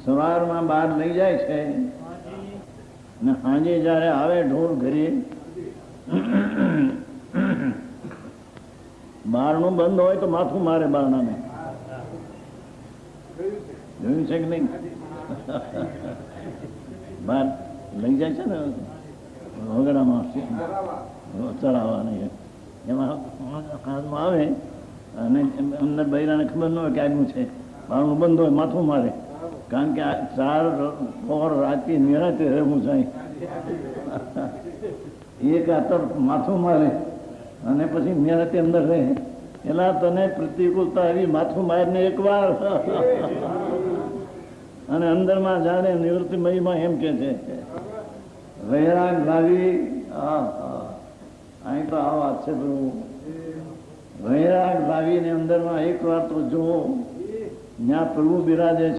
સવારમાં બહાર લઈ જાય છે ને સાંજે જયારે આવે ઢોર ઘરે બારણું બંધ હોય તો માથું મારે બારણાને. જોયું છે કે નહીં? બહાર લઈ જાય છે ને વગડામાં ચડાવવા નહીં એમાં હાથમાં આવે અને અંદર બૈરાને ખબર ન હોય કે આગનું છે. બારણું બંધ હોય માથું મારે, કારણ કે આ 4 પહોર રાતે નિરાતે રહેવું જાય. એક આતર માથું મારે અને પછી નિરાતે અંદર રહે. એલા તને પ્રતિકૂળતા એવી માથું મારીને એકવાર અને અંદરમાં જાણે નિવૃત્તિમયમાં એમ કે છે વૈરાગ લાવી. અહીં તો આ વાત છે પ્રભુ. વૈરાગ લાવીને અંદરમાં એક વાર તો જુઓ, જ્યાં પ્રભુ બિરાજે છે.